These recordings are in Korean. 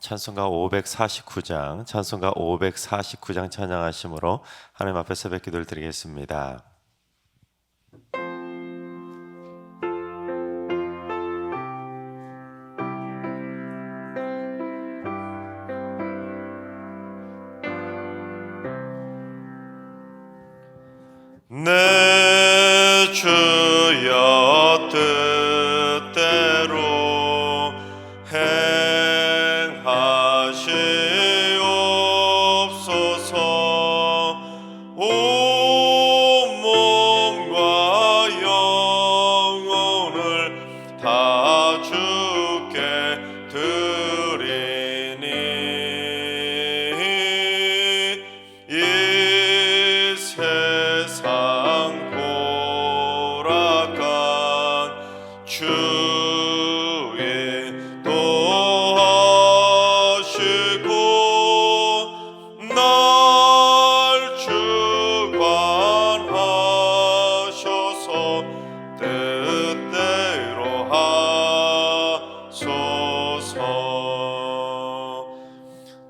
찬송가 549장 찬양하심으로 하나님 앞에 새벽 기도를 드리겠습니다. 내 주여 뜻대로 행하시옵소서. 온 몸과 영혼을 다 주께 드리니 이 세상 고락한 주의 도하시고 날 주관하셔서 뜻대로 하소서.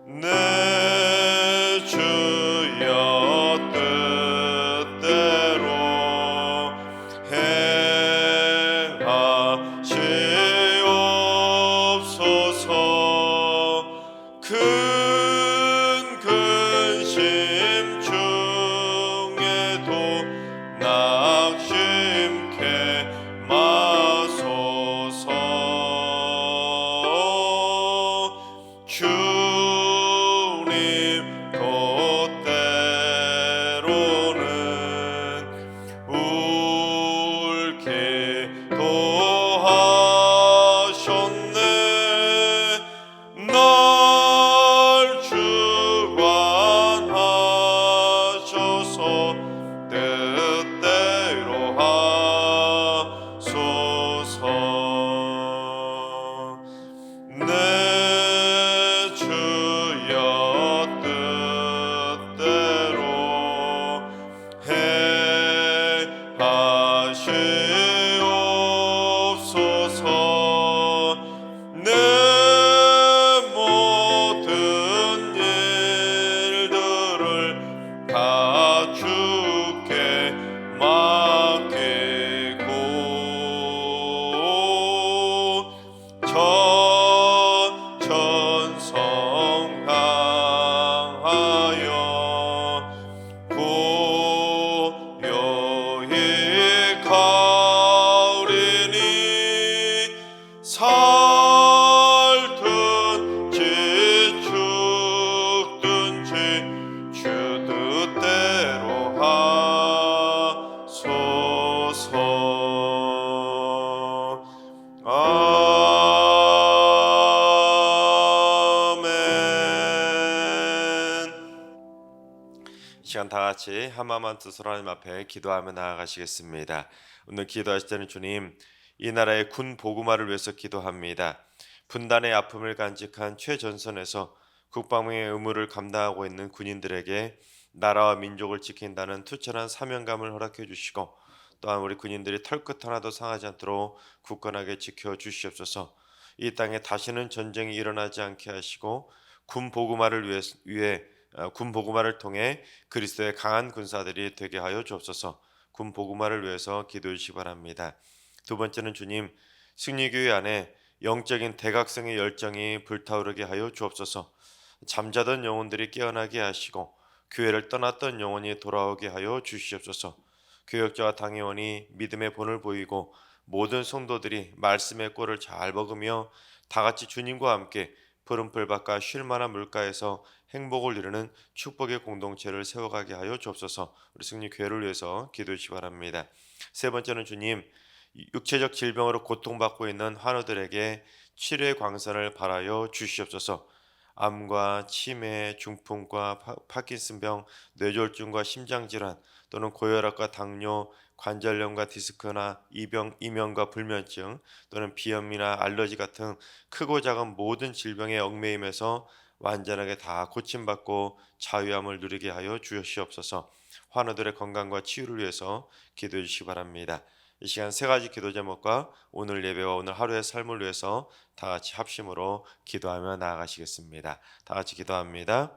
내 주여 뜻대로 행하시옵소서. 큰 근심 중에도 낙심케 마소서. 주님 뜻대로는 옳게 도하셨네. 날 주관하셔서 뜻대로 하소서. 내 주여 뜻대로 행하시옵소서. 내 모든 일들을 다 주께 맡기고 천천성 향하여 고요히 가오리니 살든지 죽든지 주 뜻대로 하소서. 아멘. 시간 다 같이 한마음한 뜻으로 하나님 앞에 기도하며 나아가시겠습니다. 오늘 기도하실 때는 주님, 이 나라의 군 보구마를 위해서 기도합니다. 분단의 아픔을 간직한 최전선에서 국방의 의무를 감당하고 있는 군인들에게 나라와 민족을 지킨다는 투철한 사명감을 허락해 주시고, 또한 우리 군인들이 털끝 하나도 상하지 않도록 굳건하게 지켜 주시옵소서. 이 땅에 다시는 전쟁이 일어나지 않게 하시고 군 보구마를 위해 군 보구마를 통해 그리스도의 강한 군사들이 되게 하여 주옵소서. 군 보구마를 위해서 기도해 주시기 바랍니다. 두 번째는 주님, 승리교회 안에 영적인 대각성의 열정이 불타오르게 하여 주옵소서. 잠자던 영혼들이 깨어나게 하시고 교회를 떠났던 영혼이 돌아오게 하여 주시옵소서. 교역자와 당회원이 믿음의 본을 보이고 모든 성도들이 말씀의 꼴을 잘 먹으며 다 같이 주님과 함께 푸른 풀밭과 쉴 만한 물가에서 행복을 이루는 축복의 공동체를 세워가게 하여 주옵소서. 우리 승리교회를 위해서 기도해 주시기 바랍니다. 세 번째는 주님, 육체적 질병으로 고통받고 있는 환우들에게 치료의 광선을 발하여 주시옵소서. 암과 치매, 중풍과 파킨슨병, 뇌졸중과 심장질환 또는 고혈압과 당뇨, 관절염과 디스크나 이명과 불면증 또는 비염이나 알러지 같은 크고 작은 모든 질병에 얽매임에서 완전하게 다 고침받고 자유함을 누리게 하여 주시옵소서. 환우들의 건강과 치유를 위해서 기도해 주시기 바랍니다. 이 시간 세 가지 기도 제목과 오늘 예배와 오늘 하루의 삶을 위해서 다 같이 합심으로 기도하며 나아가시겠습니다. 다 같이 기도합니다.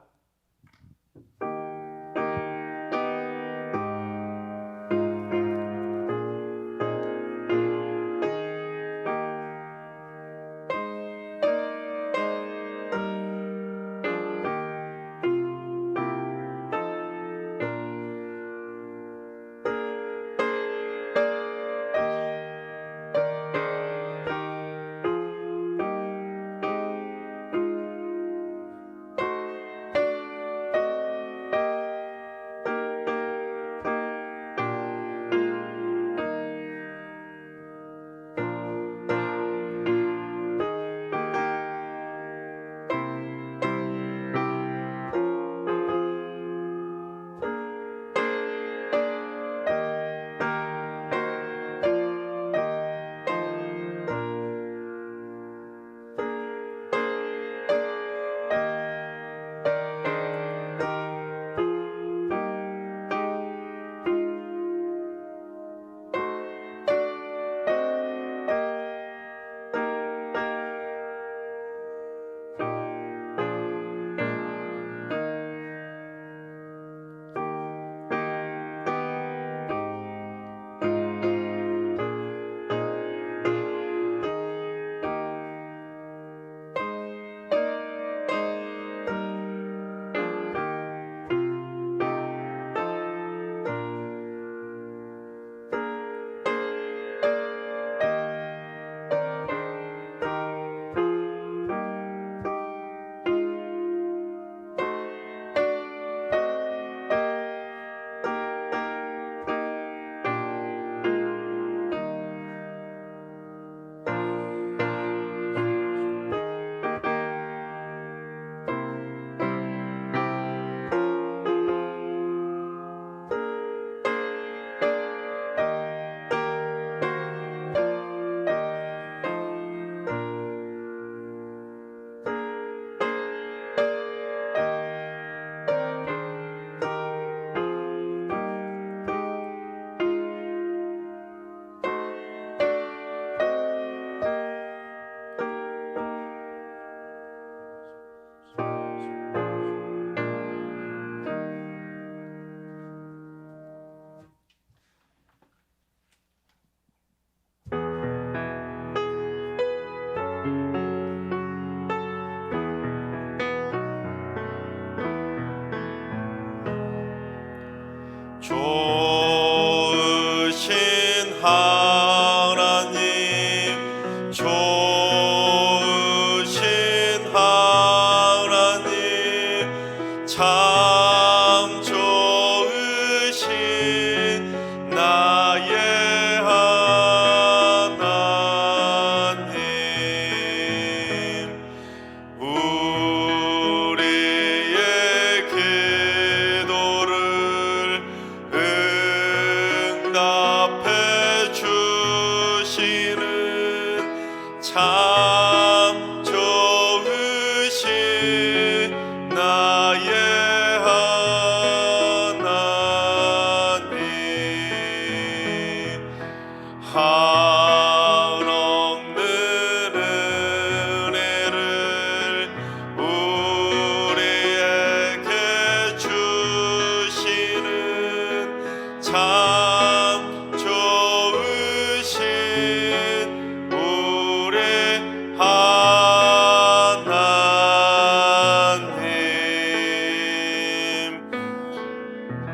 좋으신 하나님, 좋으신 하나님, 참 좋으신 나의 하나님, 우리의 기도를 응답해 주시는 참 좋으신 나의 하나님, 한없는 은혜를 우리에게 주시는 참 좋으신 우리 하나님.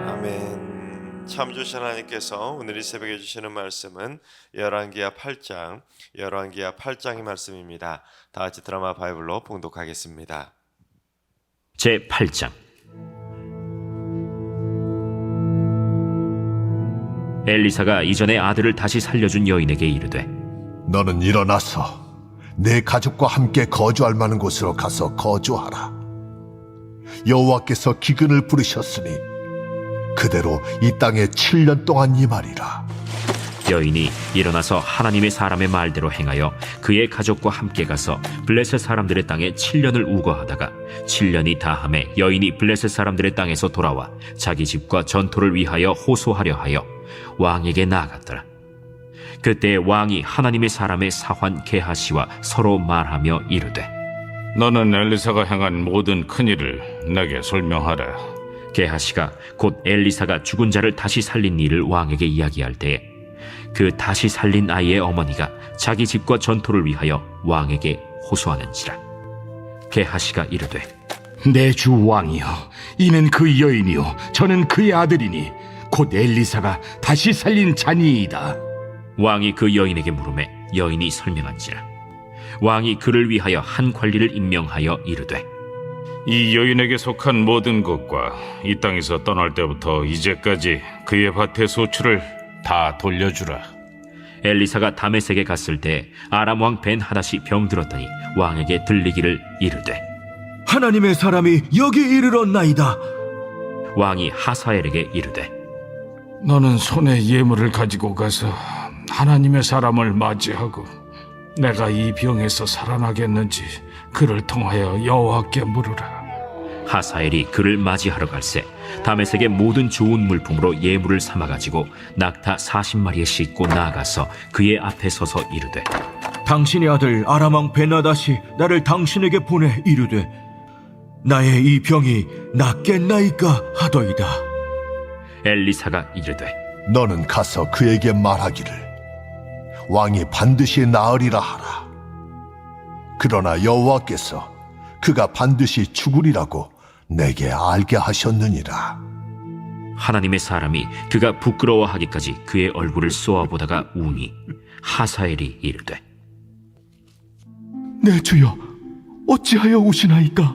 아멘. 참 좋으신 하나님께서 오늘 이 새벽에 주시는 말씀은 열왕기하 8장의 말씀입니다. 다 같이 드라마 바이블로 봉독하겠습니다. 제8장. 엘리사가 이전에 아들을 다시 살려준 여인에게 이르되, 너는 일어나서 내 가족과 함께 거주할 만한 곳으로 가서 거주하라. 여호와께서 기근을 부르셨으니 그대로 이 땅에 7년 동안 임하리라. 여인이 일어나서 하나님의 사람의 말대로 행하여 그의 가족과 함께 가서 블레셋 사람들의 땅에 7년을 우거하다가 7년이 다함에 여인이 블레셋 사람들의 땅에서 돌아와 자기 집과 전토를 위하여 호소하려 하여 왕에게 나아갔더라. 그때 왕이 하나님의 사람의 사환 게하시와 서로 말하며 이르되 너는 엘리사가 행한 모든 큰일을 내게 설명하라. 게하시가 곧 엘리사가 죽은 자를 다시 살린 일을 왕에게 이야기할 때에 그 다시 살린 아이의 어머니가 자기 집과 전토를 위하여 왕에게 호소하는지라. 게하시가 이르되 내 주 왕이여, 이는 그 여인이요 저는 그의 아들이니 곧 엘리사가 다시 살린 자니이다. 왕이 그 여인에게 물으매 여인이 설명한지라. 왕이 그를 위하여 한 관리를 임명하여 이르되 이 여인에게 속한 모든 것과 이 땅에서 떠날 때부터 이제까지 그의 밭의 소출을 다 돌려주라. 엘리사가 다메섹에 갔을 때 아람 왕 벤하닷이 병들었더니 왕에게 들리기를 이르되 하나님의 사람이 여기 이르렀나이다. 왕이 하사엘에게 이르되 너는 손에 예물을 가지고 가서 하나님의 사람을 맞이하고 내가 이 병에서 살아나겠는지 그를 통하여 여호와께 물으라. 하사엘이 그를 맞이하러 갈새 다메섹의 모든 좋은 물품으로 예물을 삼아가지고 낙타 40마리에 싣고 나아가서 그의 앞에 서서 이르되 당신의 아들 아람 왕 베나닷이 나를 당신에게 보내 이르되 나의 이 병이 낫겠나이까 하더이다. 엘리사가 이르되 너는 가서 그에게 말하기를 왕이 반드시 나으리라 하라. 그러나 여호와께서 그가 반드시 죽으리라고 내게 알게 하셨느니라. 하나님의 사람이 그가 부끄러워하기까지 그의 얼굴을 쏘아보다가 우니 하사엘이 이르되 내 주여, 어찌하여 우시나이까?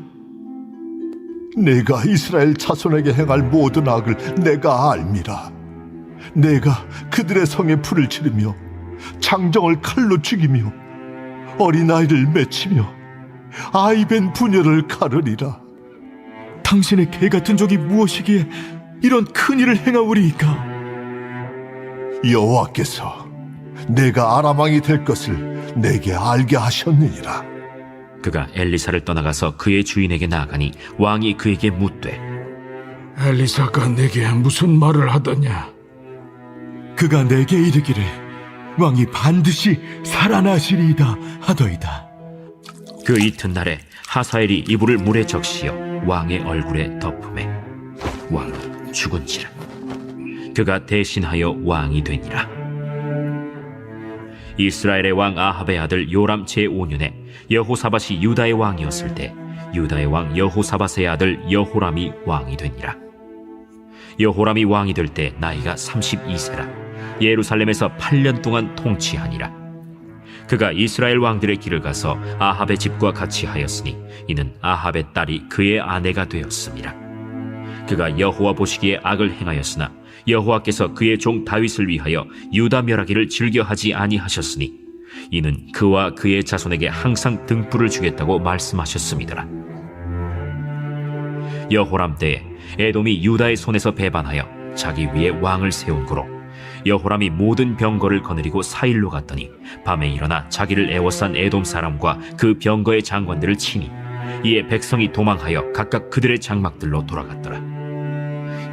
내가 이스라엘 자손에게 행할 모든 악을 내가 알미라. 내가 그들의 성에 불을 지르며 장정을 칼로 죽이며 어린아이를 맺히며 아이벤 부녀를 가르리라. 당신의 개 같은 적이 무엇이기에 이런 큰일을 행하오리이까? 여호와께서 내가 아람 왕이 될 것을 내게 알게 하셨느니라. 그가 엘리사를 떠나가서 그의 주인에게 나아가니 왕이 그에게 묻되 엘리사가 내게 무슨 말을 하더냐? 그가 내게 이르기를 왕이 반드시 살아나시리이다 하더이다. 그 이튿날에 하사엘이 이불을 물에 적시어 왕의 얼굴에 덮음에 왕이 죽은지라. 그가 대신하여 왕이 되니라. 이스라엘의 왕 아합의 아들 요람 제5년에 여호사밧이 유다의 왕이었을 때 유다의 왕 여호사밧의 아들 여호람이 왕이 되니라. 여호람이 왕이 될 때 나이가 32세라. 예루살렘에서 8년 동안 통치하니라. 그가 이스라엘 왕들의 길을 가서 아합의 집과 같이 하였으니 이는 아합의 딸이 그의 아내가 되었습니다. 그가 여호와 보시기에 악을 행하였으나 여호와께서 그의 종 다윗을 위하여 유다 멸하기를 즐겨하지 아니하셨으니 이는 그와 그의 자손에게 항상 등불을 주겠다고 말씀하셨습니다. 여호람 때에 에돔이 유다의 손에서 배반하여 자기 위에 왕을 세운 고로 여호람이 모든 병거를 거느리고 사일로 갔더니 밤에 일어나 자기를 애워싼 에돔 사람과 그 병거의 장관들을 치니 이에 백성이 도망하여 각각 그들의 장막들로 돌아갔더라.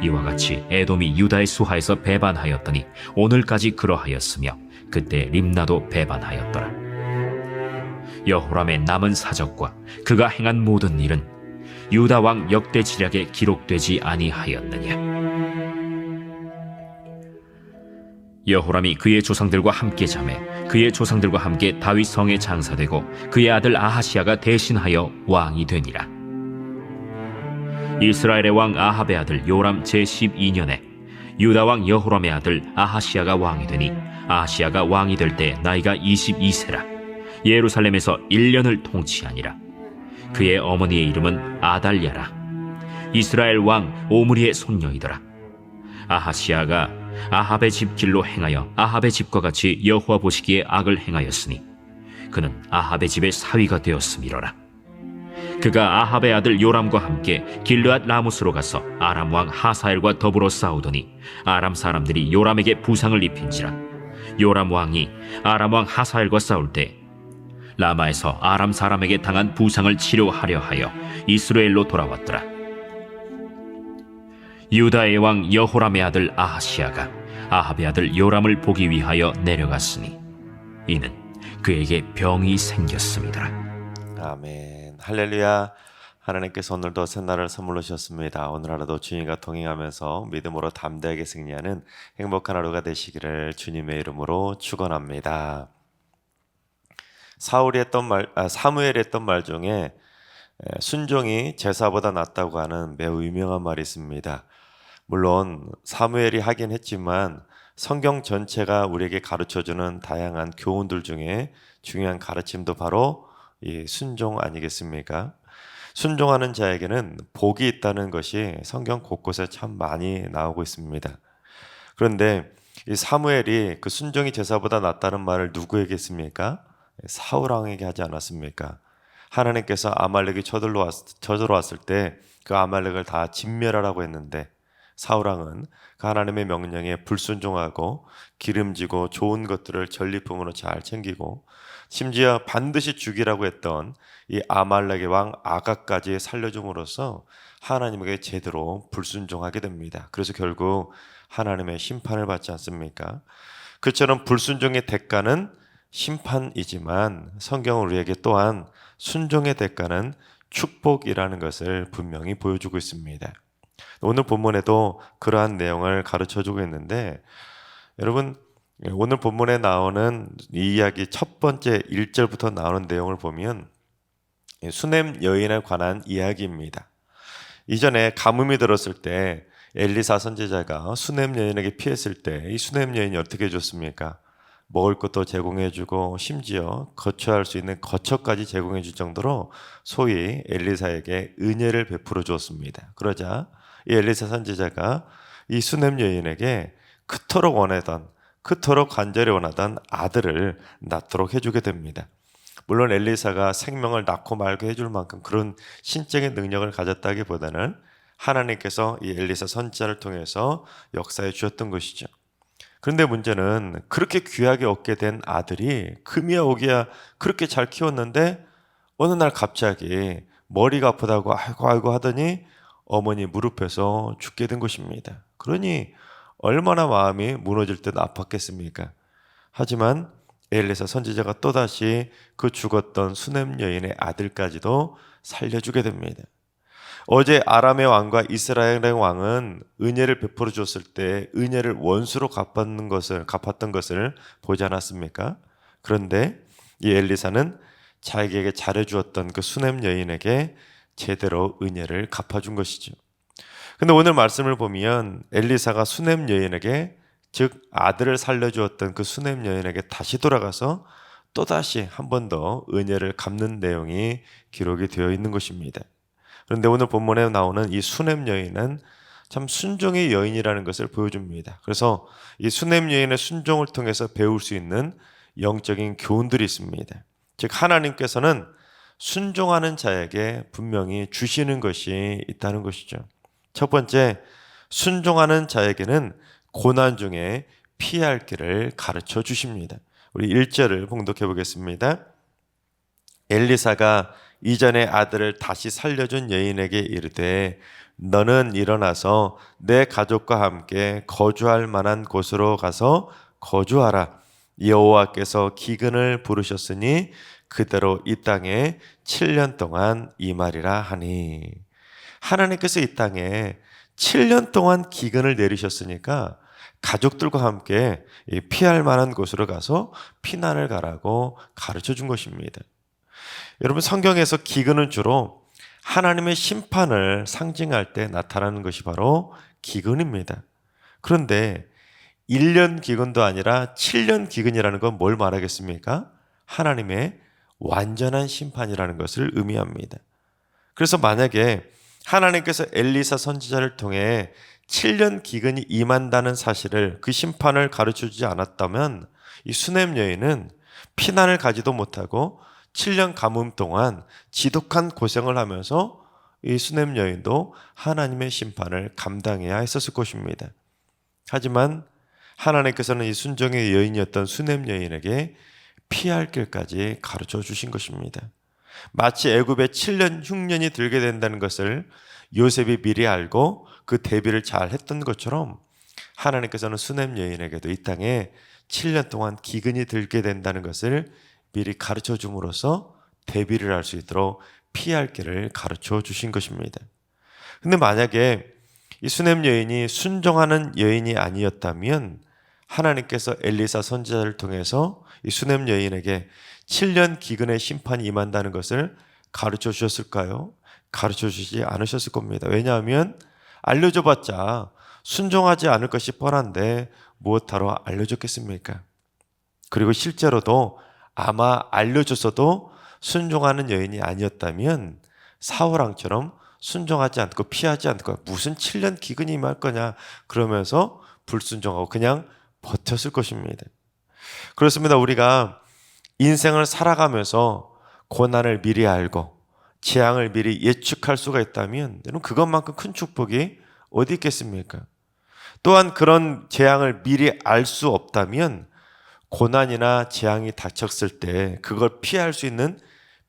이와 같이 에돔이 유다의 수하에서 배반하였더니 오늘까지 그러하였으며 그때 림나도 배반하였더라. 여호람의 남은 사적과 그가 행한 모든 일은 유다 왕 역대 지략에 기록되지 아니하였느냐. 여호람이 그의 조상들과 함께 자매 그의 조상들과 함께 다윗 성에 장사되고 그의 아들 아하시아가 대신하여 왕이 되니라. 이스라엘의 왕 아합의 아들 요람 제12년에 유다 왕 여호람의 아들 아하시아가 왕이 되니 아하시아가 왕이 될 때 나이가 22세라. 예루살렘에서 1년을 통치하니라. 그의 어머니의 이름은 아달랴라. 이스라엘 왕 오므리의 손녀이더라. 아하시아가 아합의 집 길로 행하여 아합의 집과 같이 여호와 보시기에 악을 행하였으니 그는 아합의 집의 사위가 되었음이로라. 그가 아합의 아들 요람과 함께 길르앗 라못으로 가서 아람 왕 하사엘과 더불어 싸우더니 아람 사람들이 요람에게 부상을 입힌지라. 요람 왕이 아람 왕 하사엘과 싸울 때 라마에서 아람 사람에게 당한 부상을 치료하려 하여 이스라엘로 돌아왔더라. 유다의 왕 여호람의 아들 아하시아가 아합의 아들 요람을 보기 위하여 내려갔으니 이는 그에게 병이 생겼습니다. 아멘. 할렐루야. 하나님께서 오늘도 새날을 선물로 주셨습니다. 오늘 하루도 주님과 동행하면서 믿음으로 담대하게 승리하는 행복한 하루가 되시기를 주님의 이름으로 축원합니다. 사무엘이 했던 말 중에 순종이 제사보다 낫다고 하는 매우 유명한 말이 있습니다. 물론 사무엘이 하긴 했지만 성경 전체가 우리에게 가르쳐주는 다양한 교훈들 중에 중요한 가르침도 바로 이 순종 아니겠습니까? 순종하는 자에게는 복이 있다는 것이 성경 곳곳에 참 많이 나오고 있습니다. 그런데 이 사무엘이 그 순종이 제사보다 낫다는 말을 누구에게 했습니까? 사울 왕에게 하지 않았습니까? 하나님께서 아말렉이 쳐들어왔을 때 그 아말렉을 다 진멸하라고 했는데 사울 왕은 그 하나님의 명령에 불순종하고 기름지고 좋은 것들을 전리품으로 잘 챙기고 심지어 반드시 죽이라고 했던 이 아말렉의 왕 아각까지 살려줌으로써 하나님에게 제대로 불순종하게 됩니다. 그래서 결국 하나님의 심판을 받지 않습니까? 그처럼 불순종의 대가는 심판이지만 성경은 우리에게 또한 순종의 대가는 축복이라는 것을 분명히 보여주고 있습니다. 오늘 본문에도 그러한 내용을 가르쳐주고 있는데 여러분 오늘 본문에 나오는 이 이야기 첫 번째 1절부터 나오는 내용을 보면 수넴 여인에 관한 이야기입니다. 이전에 가뭄이 들었을 때 엘리사 선지자가 수넴 여인에게 피했을 때 이 수넴 여인이 어떻게 해줬습니까? 먹을 것도 제공해주고 심지어 거처할 수 있는 거처까지 제공해줄 정도로 소위 엘리사에게 은혜를 베풀어 주었습니다. 그러자 이 엘리사 선지자가 이 수넴 여인에게 그토록 간절히 원하던 아들을 낳도록 해주게 됩니다. 물론 엘리사가 생명을 낳고 말고 해줄 만큼 그런 신적인 능력을 가졌다기보다는 하나님께서 이 엘리사 선지자를 통해서 역사해 주셨던 것이죠. 그런데 문제는 그렇게 귀하게 얻게 된 아들이 금이야 오기야 그렇게 잘 키웠는데 어느 날 갑자기 머리가 아프다고 아이고 하더니 어머니 무릎에서 죽게 된 것입니다. 그러니 얼마나 마음이 무너질 듯 아팠겠습니까? 하지만 엘리사 선지자가 또다시 그 죽었던 수넴 여인의 아들까지도 살려주게 됩니다. 어제 아람의 왕과 이스라엘의 왕은 은혜를 베풀어 줬을 때 은혜를 원수로 갚았던 것을 보지 않았습니까? 그런데 이 엘리사는 자기에게 잘해주었던 그 수넴 여인에게 제대로 은혜를 갚아준 것이죠. 근데 오늘 말씀을 보면 엘리사가 수넴 여인에게 즉 아들을 살려주었던 그 수넴 여인에게 다시 돌아가서 또다시 한 번 더 은혜를 갚는 내용이 기록이 되어 있는 것입니다. 그런데 오늘 본문에 나오는 이 수넴 여인은 참 순종의 여인이라는 것을 보여줍니다. 그래서 이 수넴 여인의 순종을 통해서 배울 수 있는 영적인 교훈들이 있습니다. 즉 하나님께서는 순종하는 자에게 분명히 주시는 것이 있다는 것이죠. 첫 번째, 순종하는 자에게는 고난 중에 피할 길을 가르쳐 주십니다. 우리 1절을 봉독해 보겠습니다. 엘리사가 이전의 아들을 다시 살려준 여인에게 이르되 너는 일어나서 내 가족과 함께 거주할 만한 곳으로 가서 거주하라. 여호와께서 기근을 부르셨으니 그대로 이 땅에 7년 동안 임하리라 하니. 하나님께서 이 땅에 7년 동안 기근을 내리셨으니까 가족들과 함께 피할 만한 곳으로 가서 피난을 가라고 가르쳐 준 것입니다. 여러분 성경에서 기근은 주로 하나님의 심판을 상징할 때 나타나는 것이 바로 기근입니다. 그런데 1년 기근도 아니라 7년 기근이라는 건 뭘 말하겠습니까? 하나님의 완전한 심판이라는 것을 의미합니다. 그래서 만약에 하나님께서 엘리사 선지자를 통해 7년 기근이 임한다는 사실을 그 심판을 가르쳐주지 않았다면 이 수넴 여인은 피난을 가지도 못하고 7년 가뭄 동안 지독한 고생을 하면서 이 수넴 여인도 하나님의 심판을 감당해야 했었을 것입니다. 하지만 하나님께서는 이 순종의 여인이었던 수넴 여인에게 피할 길까지 가르쳐 주신 것입니다. 마치 애굽에 7년 흉년이 들게 된다는 것을 요셉이 미리 알고 그 대비를 잘 했던 것처럼 하나님께서는 수넴 여인에게도 이 땅에 7년 동안 기근이 들게 된다는 것을 미리 가르쳐 줌으로써 대비를 할 수 있도록 피할 길을 가르쳐 주신 것입니다. 근데 만약에 이 수넴 여인이 순종하는 여인이 아니었다면 하나님께서 엘리사 선지자를 통해서 이 수넴 여인에게 7년 기근의 심판이 임한다는 것을 가르쳐 주셨을까요? 가르쳐 주시지 않으셨을 겁니다. 왜냐하면 알려줘봤자 순종하지 않을 것이 뻔한데 무엇하러 알려줬겠습니까? 그리고 실제로도 아마 알려줬어도 순종하는 여인이 아니었다면 사울왕처럼 순종하지 않고 피하지 않고 무슨 7년 기근이 임할 거냐 그러면서 불순종하고 그냥 버텼을 것입니다. 그렇습니다. 우리가 인생을 살아가면서 고난을 미리 알고 재앙을 미리 예측할 수가 있다면 여러분 그것만큼 큰 축복이 어디 있겠습니까? 또한 그런 재앙을 미리 알 수 없다면 고난이나 재앙이 닥쳤을 때 그걸 피할 수 있는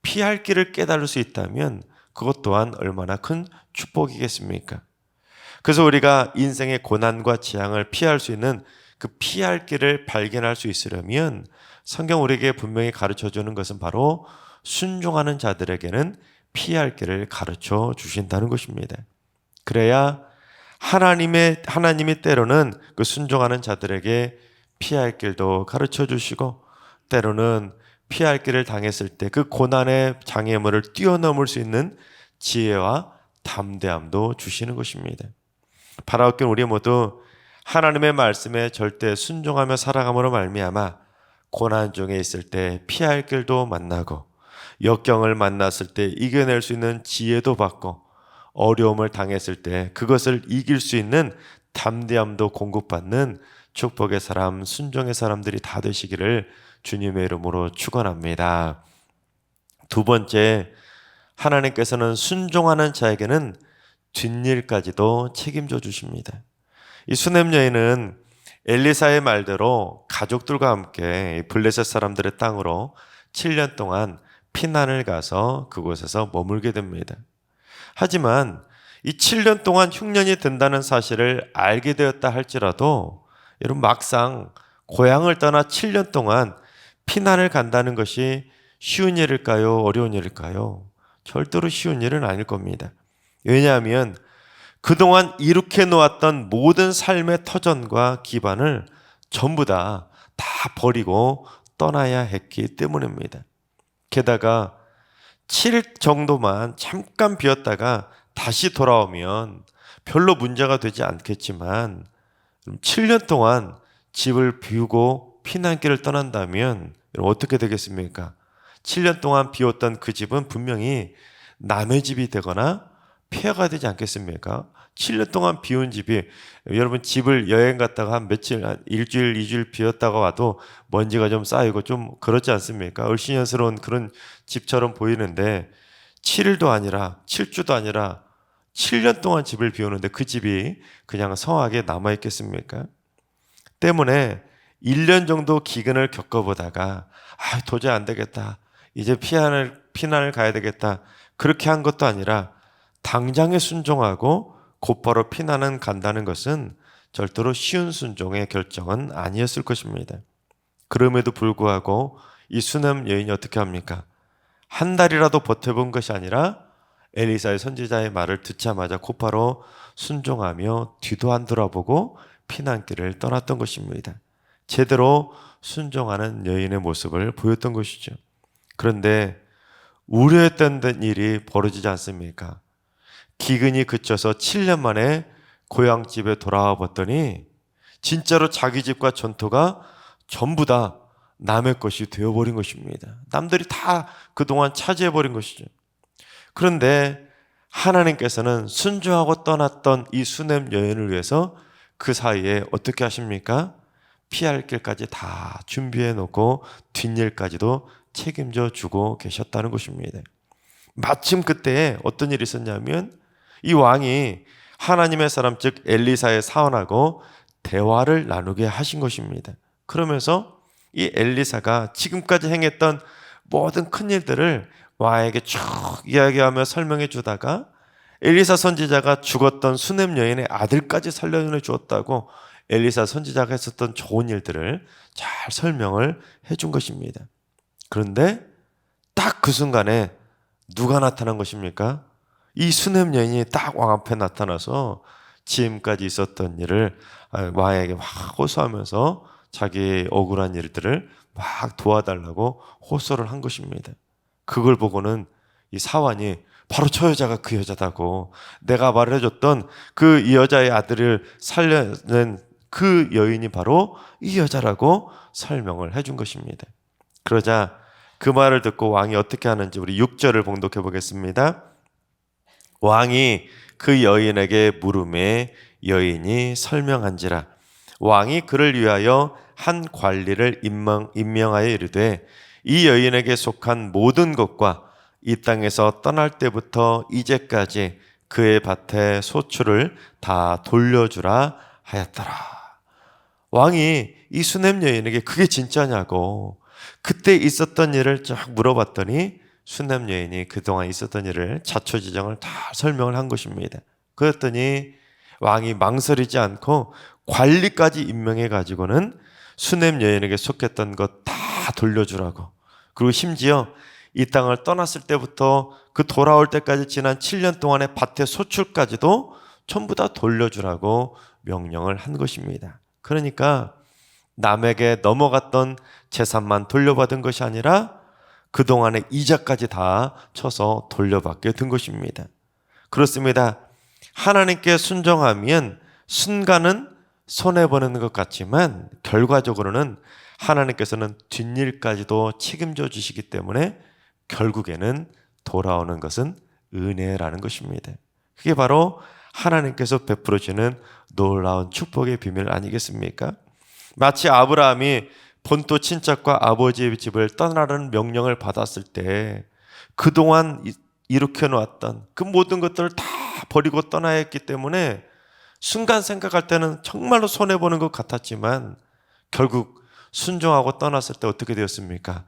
피할 길을 깨달을 수 있다면 그것 또한 얼마나 큰 축복이겠습니까? 그래서 우리가 인생의 고난과 재앙을 피할 수 있는 그 피할 길을 발견할 수 있으려면 성경 우리에게 분명히 가르쳐 주는 것은 바로 순종하는 자들에게는 피할 길을 가르쳐 주신다는 것입니다. 그래야 하나님이 때로는 그 순종하는 자들에게 피할 길도 가르쳐 주시고 때로는 피할 길을 당했을 때 그 고난의 장애물을 뛰어넘을 수 있는 지혜와 담대함도 주시는 것입니다. 바라옵기는 우리 모두 하나님의 말씀에 절대 순종하며 살아감으로 말미암아 고난 중에 있을 때 피할 길도 만나고 역경을 만났을 때 이겨낼 수 있는 지혜도 받고 어려움을 당했을 때 그것을 이길 수 있는 담대함도 공급받는 축복의 사람, 순종의 사람들이 다 되시기를 주님의 이름으로 축원합니다. 두 번째, 하나님께서는 순종하는 자에게는 뒷일까지도 책임져 주십니다. 이 수넴 여인은 엘리사의 말대로 가족들과 함께 블레셋 사람들의 땅으로 7년 동안 피난을 가서 그곳에서 머물게 됩니다. 하지만 이 7년 동안 흉년이 든다는 사실을 알게 되었다 할지라도 여러분 막상 고향을 떠나 7년 동안 피난을 간다는 것이 쉬운 일일까요? 어려운 일일까요? 절대로 쉬운 일은 아닐 겁니다. 왜냐하면 그동안 이룩해 놓았던 모든 삶의 터전과 기반을 전부 다 버리고 떠나야 했기 때문입니다. 게다가 7일 정도만 잠깐 비었다가 다시 돌아오면 별로 문제가 되지 않겠지만 7년 동안 집을 비우고 피난길을 떠난다면 어떻게 되겠습니까? 7년 동안 비웠던 그 집은 분명히 남의 집이 되거나 폐허가 되지 않겠습니까? 7년 동안 비운 집이 여러분 집을 여행 갔다가 한 며칠, 한 일주일, 2주일 비웠다가 와도 먼지가 좀 쌓이고 좀 그렇지 않습니까? 을씨년스러운 그런 집처럼 보이는데 7일도 아니라 7주도 아니라 7년 동안 집을 비우는데 그 집이 그냥 성하게 남아있겠습니까? 때문에 1년 정도 기근을 겪어보다가 도저히 안 되겠다. 이제 피난을 가야 되겠다. 그렇게 한 것도 아니라 당장에 순종하고 곧바로 피난은 간다는 것은 절대로 쉬운 순종의 결정은 아니었을 것입니다. 그럼에도 불구하고 이 수넴 여인이 어떻게 합니까? 한 달이라도 버텨본 것이 아니라 엘리사의 선지자의 말을 듣자마자 곧바로 순종하며 뒤도 안 돌아보고 피난길을 떠났던 것입니다. 제대로 순종하는 여인의 모습을 보였던 것이죠. 그런데 우려했던 일이 벌어지지 않습니까? 기근이 그쳐서 7년 만에 고향집에 돌아와 봤더니 진짜로 자기 집과 전토가 전부 다 남의 것이 되어버린 것입니다. 남들이 다 그동안 차지해버린 것이죠. 그런데 하나님께서는 순종하고 떠났던 이 수넴 여인을 위해서 그 사이에 어떻게 하십니까? 피할 길까지 다 준비해 놓고 뒷일까지도 책임져 주고 계셨다는 것입니다. 마침 그때에 어떤 일이 있었냐면 이 왕이 하나님의 사람 즉 엘리사의 사원하고 대화를 나누게 하신 것입니다. 그러면서 이 엘리사가 지금까지 행했던 모든 큰일들을 왕에게 쭉 이야기하며 설명해 주다가 엘리사 선지자가 죽었던 수넴 여인의 아들까지 살려내 주었다고 엘리사 선지자가 했었던 좋은 일들을 잘 설명을 해준 것입니다. 그런데 딱 그 순간에 누가 나타난 것입니까? 이 수넴 여인이 딱 왕 앞에 나타나서 지금까지 있었던 일을 왕에게 막 호소하면서 자기의 억울한 일들을 막 도와달라고 호소를 한 것입니다. 그걸 보고는 이 사환이 바로 저 여자가 그 여자다고, 내가 말해줬던 그 이 여자의 아들을 살려낸 그 여인이 바로 이 여자라고 설명을 해준 것입니다. 그러자 그 말을 듣고 왕이 어떻게 하는지 우리 6절을 봉독해 보겠습니다. 왕이 그 여인에게 물음에 여인이 설명한지라. 왕이 그를 위하여 한 관리를 임명하여 이르되 이 여인에게 속한 모든 것과 이 땅에서 떠날 때부터 이제까지 그의 밭의 소출을 다 돌려주라 하였더라. 왕이 이 수넴 여인에게 그게 진짜냐고 그때 있었던 일을 쫙 물어봤더니 수넴 여인이 그동안 있었던 일을 자초지정을 다 설명을 한 것입니다. 그랬더니 왕이 망설이지 않고 관리까지 임명해 가지고는 수넴 여인에게 속했던 것 다 돌려주라고, 그리고 심지어 이 땅을 떠났을 때부터 그 돌아올 때까지 지난 7년 동안의 밭의 소출까지도 전부 다 돌려주라고 명령을 한 것입니다. 그러니까 남에게 넘어갔던 재산만 돌려받은 것이 아니라 그동안의 이자까지 다 쳐서 돌려받게 된 것입니다. 그렇습니다. 하나님께 순종하면 순간은 손해보는 것 같지만 결과적으로는 하나님께서는 뒷일까지도 책임져 주시기 때문에 결국에는 돌아오는 것은 은혜라는 것입니다. 그게 바로 하나님께서 베풀어 주는 놀라운 축복의 비밀 아니겠습니까? 마치 아브라함이 본토 친척과 아버지의 집을 떠나라는 명령을 받았을 때 그동안 일으켜 놓았던 그 모든 것들을 다 버리고 떠나야 했기 때문에 순간 생각할 때는 정말로 손해보는 것 같았지만 결국 순종하고 떠났을 때 어떻게 되었습니까?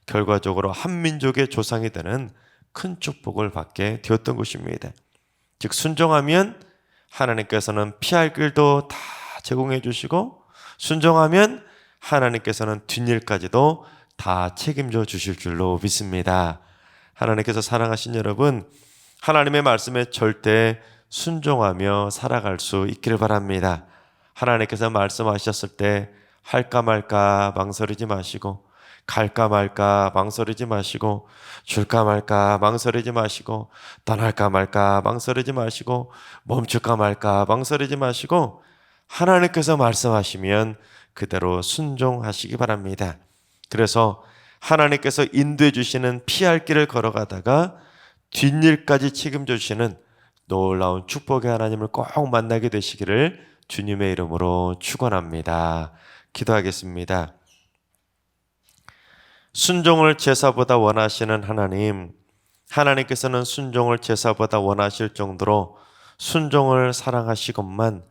결과적으로 한민족의 조상이 되는 큰 축복을 받게 되었던 것입니다. 즉 순종하면 하나님께서는 피할 길도 다 제공해 주시고, 순종하면 하나님께서는 뒷일까지도 다 책임져 주실 줄로 믿습니다. 하나님께서 사랑하신 여러분, 하나님의 말씀에 절대 순종하며 살아갈 수 있기를 바랍니다. 하나님께서 말씀하셨을 때 할까 말까 망설이지 마시고, 갈까 말까 망설이지 마시고, 줄까 말까 망설이지 마시고, 떠날까 말까 망설이지 마시고, 멈출까 말까 망설이지 마시고, 하나님께서 말씀하시면 그대로 순종하시기 바랍니다. 그래서 하나님께서 인도해 주시는 피할 길을 걸어가다가 뒷일까지 책임져 주시는 놀라운 축복의 하나님을 꼭 만나게 되시기를 주님의 이름으로 축원합니다. 기도하겠습니다. 순종을 제사보다 원하시는 하나님, 하나님께서는 순종을 제사보다 원하실 정도로 순종을 사랑하시건만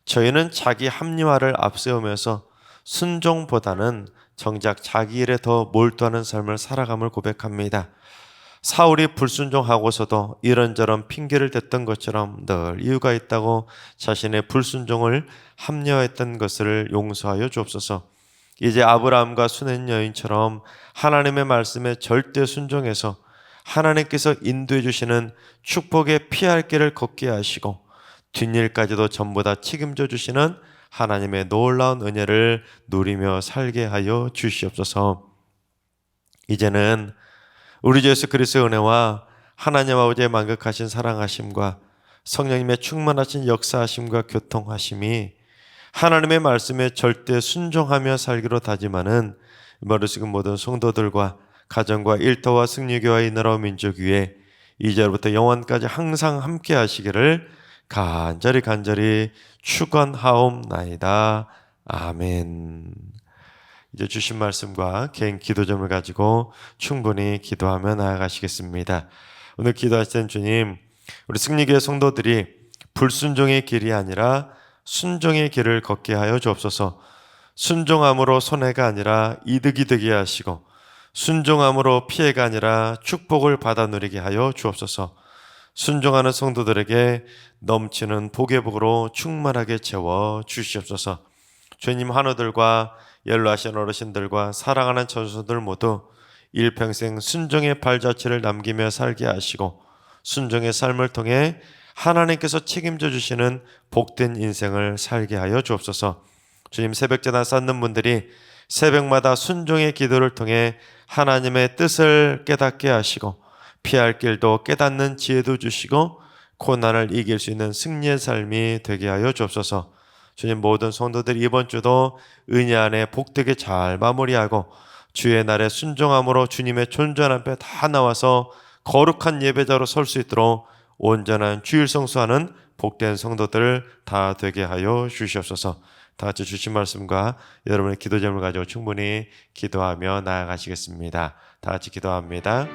저희는 자기 합리화를 앞세우면서 순종보다는 정작 자기 일에 더 몰두하는 삶을 살아감을 고백합니다. 사울이 불순종하고서도 이런저런 핑계를 댔던 것처럼 늘 이유가 있다고 자신의 불순종을 합리화했던 것을 용서하여 주옵소서. 이제 아브라함과 수넴 여인처럼 하나님의 말씀에 절대 순종해서 하나님께서 인도해 주시는 축복의 피할 길을 걷게 하시고 뒷일까지도 전부 다 책임져 주시는 하나님의 놀라운 은혜를 누리며 살게 하여 주시옵소서. 이제는 우리 주 예수 그리스도의 은혜와 하나님 아버지의 만극하신 사랑하심과 성령님의 충만하신 역사하심과 교통하심이 하나님의 말씀에 절대 순종하며 살기로 다짐하는 머리숙은 모든 성도들과 가정과 일터와 승리교와 이 나라 민족 위에 이제로부터 영원까지 항상 함께 하시기를 간절히 축원하옵나이다. 아멘. 이제 주신 말씀과 개인 기도점을 가지고 충분히 기도하며 나아가시겠습니다. 오늘 기도하시는 주님, 우리 승리교회 성도들이 불순종의 길이 아니라 순종의 길을 걷게 하여 주옵소서. 순종함으로 손해가 아니라 이득이 되게 하시고, 순종함으로 피해가 아니라 축복을 받아 누리게 하여 주옵소서. 순종하는 성도들에게 넘치는 복의 복으로 충만하게 채워 주시옵소서. 주님, 환우들과 연로하신 어르신들과 사랑하는 전소들 모두 일평생 순종의 발자취를 남기며 살게 하시고 순종의 삶을 통해 하나님께서 책임져 주시는 복된 인생을 살게 하여 주옵소서. 주님, 새벽제단 쌓는 분들이 새벽마다 순종의 기도를 통해 하나님의 뜻을 깨닫게 하시고 피할 길도 깨닫는 지혜도 주시고 고난을 이길 수 있는 승리의 삶이 되게 하여 주옵소서. 주님, 모든 성도들 이번 주도 은혜 안에 복되게 잘 마무리하고 주의 날에 순종함으로 주님의 존전 앞에 다 나와서 거룩한 예배자로 설 수 있도록 온전한 주일 성수하는 복된 성도들 다 되게 하여 주시옵소서. 다 같이 주신 말씀과 여러분의 기도 제목을 가지고 충분히 기도하며 나아가시겠습니다. 다 같이 기도합니다.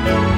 아멘.